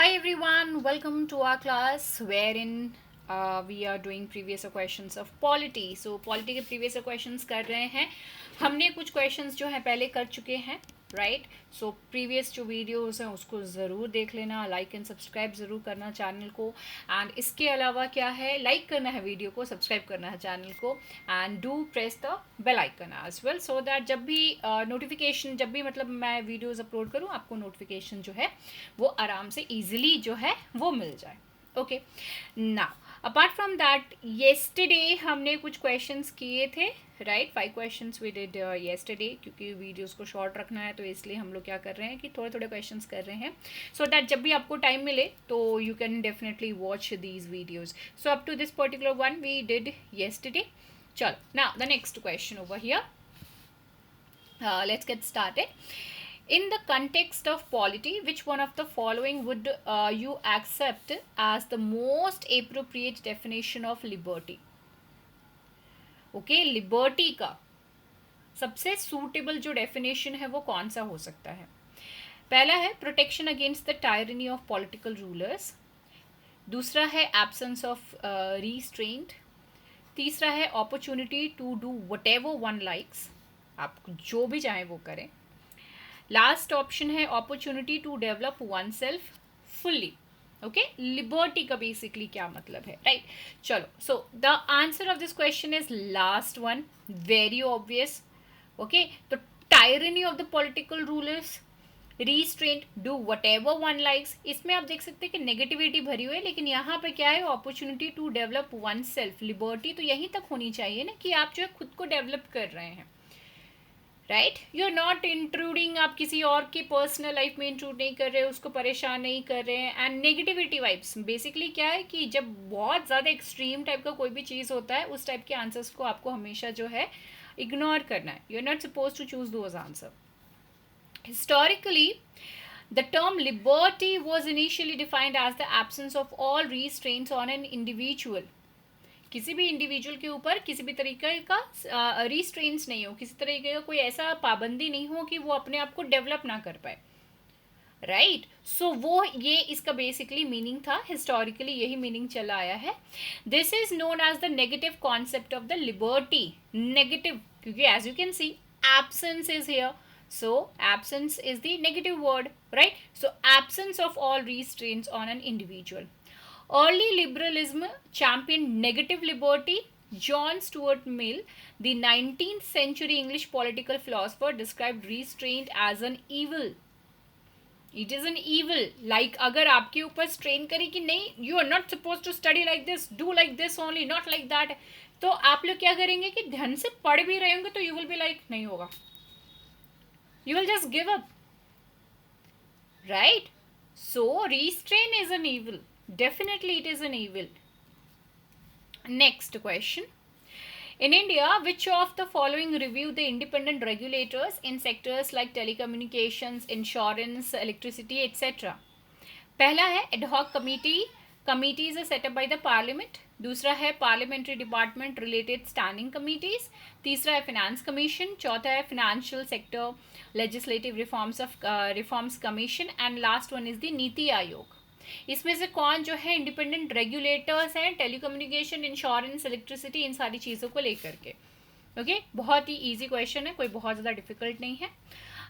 Hi everyone, welcome to our class wherein we are doing previous questions of polity. So polity के previous questions कर रहे हैं. हमने कुछ questions जो है पहले कर चुके हैं, राइट. सो प्रीवियस जो वीडियोस हैं उसको ज़रूर देख लेना, लाइक एंड सब्सक्राइब ज़रूर करना चैनल को. एंड इसके अलावा क्या है, लाइक करना है वीडियो को, सब्सक्राइब करना है चैनल को, and do press the bell icon as well, so that जब भी नोटिफिकेशन जब भी मतलब मैं वीडियोस अपलोड करूँ आपको नोटिफिकेशन जो है वो आराम से ईजिली जो है वो मिल जाए. Okay, now apart from that yesterday हमने कुछ क्वेश्चंस किए थे, right. 5 questions we did yesterday. क्योंकि वीडियोस को शॉर्ट रखना है तो इसलिए हम लोग क्या कर रहे हैं कि थोड़े थोड़े क्वेश्चंस कर रहे हैं, सो दैट जब भी आपको टाइम मिले तो you can definitely watch these videos. So up to this particular one we did yesterday. चलो, now the next question over here. Let's get started. In the context of polity, which one of the following would you accept as the most appropriate definition of liberty? Okay, liberty का सबसे suitable जो definition है वो कौन सा हो सकता है? पहला है protection against the tyranny of political rulers. दूसरा है absence of restraint. तीसरा है opportunity to do whatever one likes. आप जो भी चाहें वो करें. लास्ट ऑप्शन है opportunity to develop oneself fully. Okay, liberty का बेसिकली क्या मतलब है, राइट. चलो, so the answer of this question is last one, very obvious. Okay, तो tyranny of the political rulers, restraint, do whatever one likes, इसमें आप देख सकते हैं कि नेगेटिविटी भरी हुई है, लेकिन यहाँ पे क्या है, opportunity to develop oneself. Liberty तो यहीं तक होनी चाहिए ना कि आप जो है खुद को डेवलप कर रहे हैं, right. You are not intruding, आप किसी और की पर्सनल लाइफ में इंट्रूड नहीं कर रहे, उसको परेशान नहीं कर रहे हैं. एंड नेगेटिविटी वाइब्स बेसिकली क्या है कि जब बहुत ज़्यादा एक्सट्रीम टाइप का कोई भी चीज़ होता है उस टाइप के आंसर्स को आपको हमेशा जो है इग्नोर करना है. You are not suppose to choose those answer. Historically the term liberty was initially defined as the absence of all restraints on an individual. किसी भी इंडिविजुअल के ऊपर किसी भी तरीके का रिस्ट्रेंट्स नहीं हो, किसी तरीके का कोई ऐसा पाबंदी नहीं हो कि वो अपने आप को डेवलप ना कर पाए, राइट. सो वो ये इसका बेसिकली मीनिंग था. हिस्टोरिकली यही मीनिंग चला आया है. This is known as the negative concept of the liberty. Negative क्योंकि as you can see absence is here, so absence is the negative word, right. So absence of all restraints on an individual. Early liberalism championed negative liberty. John Stuart Mill, the 19th century English political philosopher, described restraint as an evil. It is an evil. Like अगर आपके ऊपर strain करे कि नहीं, you are not supposed to study like this, do like this only, not like that, तो आप लोग क्या करेंगे कि ढंग से पढ़ भी रहे होंगे तो you will be like नहीं होगा, you will just give up, right. So restraint is an evil. Definitely it is an evil. Next question. In India, which of the following review the independent regulators in sectors like telecommunications, insurance, electricity, etc.? पहला है ad hoc committee. Committees are set up by the parliament. दूसरा है parliamentary department related standing committees. तीसरा है finance commission. चौथा है financial sector legislative reforms commission. And last one is the NITI Aayog. इसमें से कौन जो है इंडिपेंडेंट रेगुलेटर्स हैं टेलीकम्युनिकेशन, इंश्योरेंस, इलेक्ट्रिसिटी, इन सारी चीज़ों को लेकर के. ओके, बहुत ही इजी क्वेश्चन है, कोई बहुत ज़्यादा डिफिकल्ट नहीं है.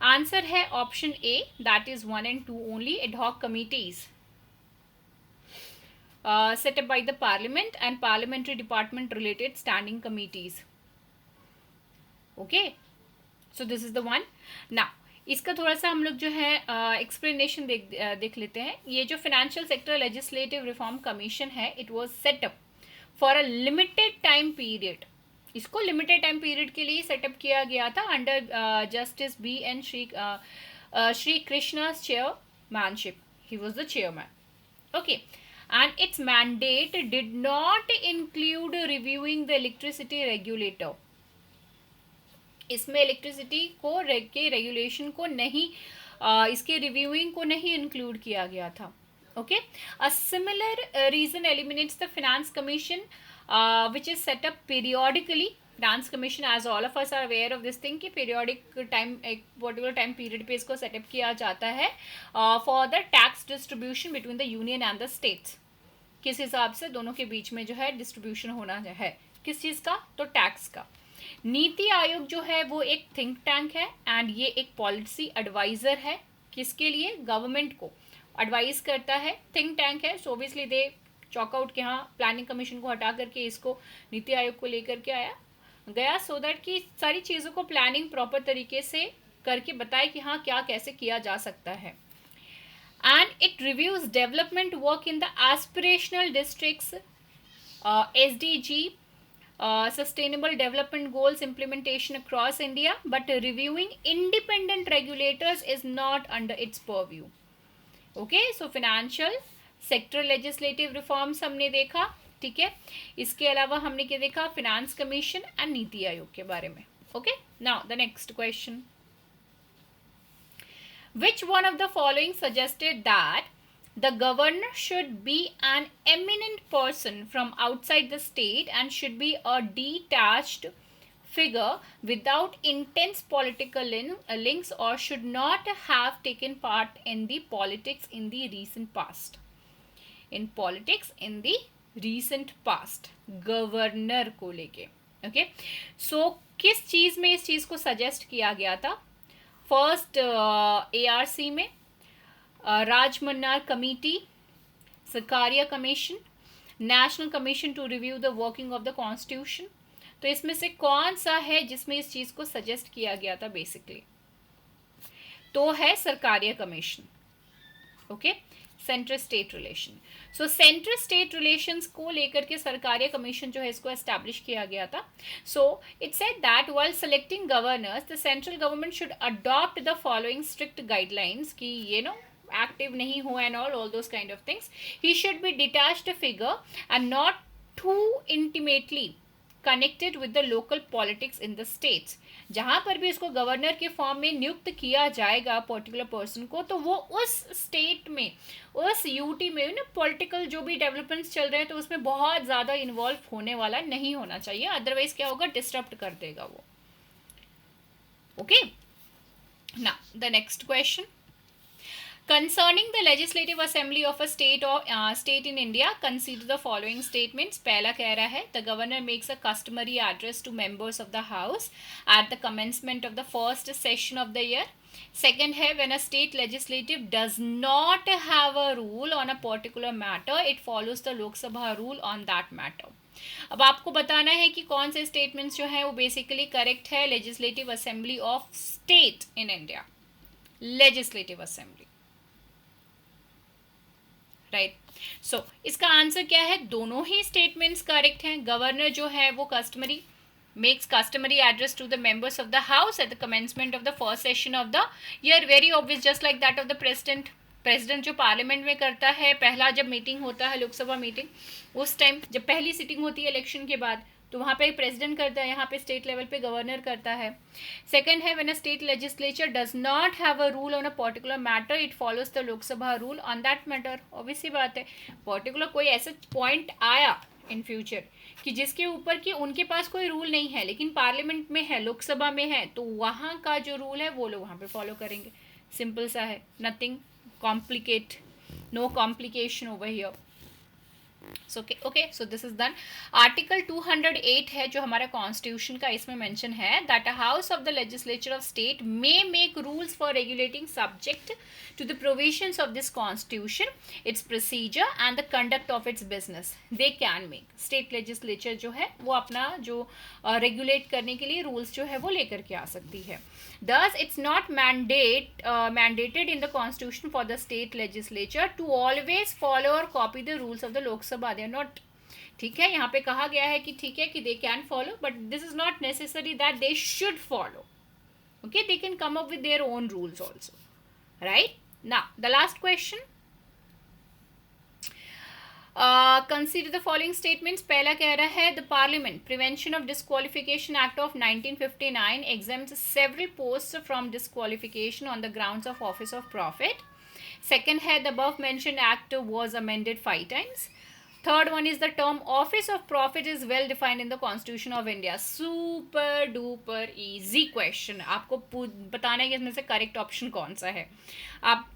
आंसर है option A, that is 1 and 2 only. Ad hoc committees set up by the parliament and parliamentary department related standing committees. Okay, so this is the one. Now इसका थोड़ा सा हम लोग जो है एक्सप्लेनेशन देख लेते हैं. ये जो financial sector legislative reform commission है, it was set up for a limited time period. इसको लिमिटेड टाइम पीरियड के लिए सेटअप किया गया था under justice B N Shri Krishna's chairmanship. He was the chairman. Okay, and its mandate did not include reviewing the electricity regulator. इसमें electricity को के regulation को नहीं, इसके रिव्यूइंग को नहीं इंक्लूड किया गया था. Okay, a similar reason eliminates the finance commission which is set up periodically finance commission, as all of us are aware of this thing, कि पीरियोडिक टाइम, एक पर्टिकुलर टाइम पीरियड पे इसको सेटअप किया जाता है for the tax distribution between the union and the states. किस हिसाब से दोनों के बीच में जो है डिस्ट्रीब्यूशन होना है, किस चीज़ का, तो टैक्स का। नीति आयोग जो है वो एक थिंक टैंक है एंड ये एक पॉलिसी एडवाइजर है, किसके लिए, गवर्नमेंट को एडवाइस करता है, थिंक टैंक है। सो ऑब्वियसली दे चॉकआउट के यहाँ प्लानिंग कमीशन को हटा करके इसको नीति आयोग को लेकर के आया गया, सो दैट कि सारी चीज़ों को प्लानिंग प्रॉपर तरीके से करके बताए कि हाँ क्या कैसे किया जा सकता है। And it reviews development work in the aspirational districts, SDG, sustainable development goals implementation across India, but reviewing independent regulators is not under its purview. Okay, so financial sector legislative reforms हमने देखा, ठीक है। इसके अलावा हमने क्या देखा, finance commission and NITI Aayog के बारे में। Okay, now the next question, which one of the following suggested that the governor should be an eminent person from outside the state and should be a detached figure without intense political links, or should not have taken part in the politics in the recent past? In politics in the recent past, governor को लेके। Okay, सो किस चीज़ में इस चीज़ को suggest किया गया था? First ARC में, Rajamannar committee, Sarkaria commission, national commission to review the working of the constitution. तो इसमें से कौन सा है जिसमें इस चीज़ को सजेस्ट किया गया था बेसिकली? तो है Sarkaria commission. Okay, central state relation. सो सेंट्रल स्टेट रिलेशंस को लेकर के सरकारिया कमीशन जो है इसको एस्टैब्लिश किया गया था। So it said that while selecting governors the central government should adopt the following strict guidelines, कि ये नो एक्टिव नहीं हो and all those kind of things. He should be detached figure and not to intimately connected with the local politics in the states. जहाँ पर भी इसको governor के form में नियुक्त किया जाएगा पर्टिकुलर पर्सन को, तो वो उस स्टेट में, उस यूटी में ना पॉलिटिकल जो भी डेवलपमेंट्स चल रहे हैं तो उसमें बहुत ज़्यादा इन्वॉल्व होने वाला नहीं होना चाहिए, अदरवाइज क्या होगा, डिस्टर्ब कर देगा वो। Okay, now the next question, concerning the legislative assembly of a state in India, consider the following statements. पहला कह रहा है, the governor makes a customary address to members of the house at the commencement of the first session of the year. Second है, when a state legislative does not have a rule on a particular matter, it follows the Lok Sabha rule on that matter. अब आपको बताना है कि कौन से statements जो है वो बेसिकली करेक्ट है legislative assembly of state in India, legislative assembly, right. So इसका आंसर क्या है, दोनों ही स्टेटमेंट्स करेक्ट हैं। गवर्नर जो है वो customary makes customary address to the members of the house at the commencement of the first session of the year, very obvious, just like that of the president. President जो parliament में करता है, पहला जब meeting होता है Lok Sabha meeting, उस time जब पहली सिटिंग होती है इलेक्शन के बाद, तो वहाँ पे प्रेसिडेंट करता है, यहाँ पे स्टेट लेवल पे गवर्नर करता है। सेकंड है, when a state legislature does not have a rule on a particular matter, it follows the Lok Sabha rule on that matter. Obvious सी बात है, पर्टिकुलर कोई ऐसा पॉइंट आया इन फ्यूचर कि जिसके ऊपर कि उनके पास कोई रूल नहीं है लेकिन पार्लियामेंट में है, लोकसभा में है, तो वहाँ का जो रूल है वो लोग वहाँ पे फॉलो करेंगे। सिंपल सा है, nothing complicate, no complication over here. So okay, so this is done. Article 208 है जो हमारा कॉन्स्टिट्यूशन का, इसमें मेंशन है that a house of the legislature of state may make rules for regulating subject to the provisions of this constitution, its procedure and the conduct of its business. They can make, state legislature जो है वो अपना जो regulate करने के लिए rules जो है वो लेकर के आ सकती है। Thus, it's not mandated in the constitution for the state legislature to always follow or copy the rules of the Lok Sabha. They are not. ठीक है, यहाँ पे कहा गया है कि ठीक है कि they can follow, but this is not necessary that they should follow. Okay, they can come up with their own rules also. Right? Now, the last question. Consider the following statements. पहला कह रहा है, the Parliament Prevention of Disqualification Act of 1959 exempts several posts from disqualification on the grounds of office of profit. Second है, the above mentioned act was amended 5 times. Third one is the term office of prophet is well defined in the constitution of India. Super duper easy question. आपको बताना है कि इसमें से correct option कौन सा है. आप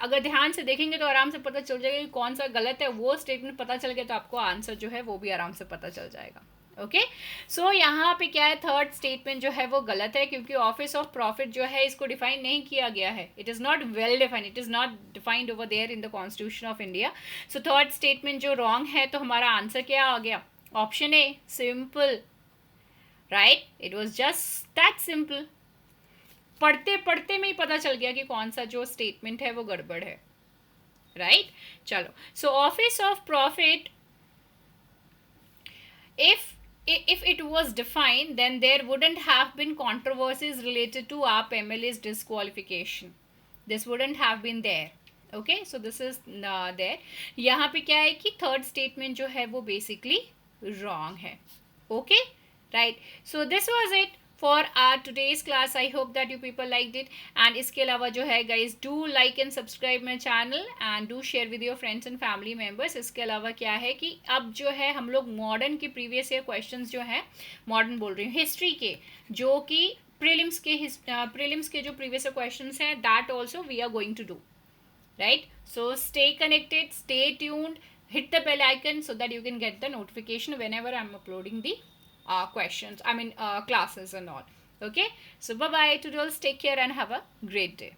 अगर ध्यान से देखेंगे तो आराम से पता चल जाएगा कि कौन सा गलत है. वो स्टेटमेंट पता चल गया तो आपको आंसर जो है वो भी आराम से पता चल जाएगा. ओके सो यहाँ पे क्या है, थर्ड स्टेटमेंट जो है वो गलत है, क्योंकि ऑफिस ऑफ प्रॉफिट जो है इसको डिफाइन नहीं किया गया है. It is not well defined, it is not defined over there in the constitution of India. So third statement जो रॉन्ग है, तो हमारा आंसर क्या आ गया? Option A, simple. Right, it was just that simple. पढ़ते पढ़ते में ही पता चल गया कि कौन सा जो स्टेटमेंट है वो गड़बड़ है. राइट, चलो. सो office of profit, if it was defined, then there wouldn't have been controversies related to AAP MLA's disqualification. This wouldn't have been there. Okay, so this is there. यहाँ पे क्या है कि थर्ड स्टेटमेंट जो है वो basically wrong है. Okay, right. So this was it for our today's class. I hope that you people liked it. And इसके अलावा जो है guys, do like and subscribe my channel and do share with your friends and family members. इसके अलावा क्या है कि अब जो है हम लोग मॉडर्न के प्रीवियस ईयर क्वेश्चंस जो हैं, मॉडर्न बोल रही हूँ, हिस्ट्री के, जो कि प्रीलिम्स के जो प्रीवियस ईयर क्वेश्चंस हैं, that also we are going to do. Right, so stay connected, stay tuned, hit the bell icon so that you can get the notification whenever I'm uploading the questions, classes and all. Okay, so bye bye, toodles, take care and have a great day.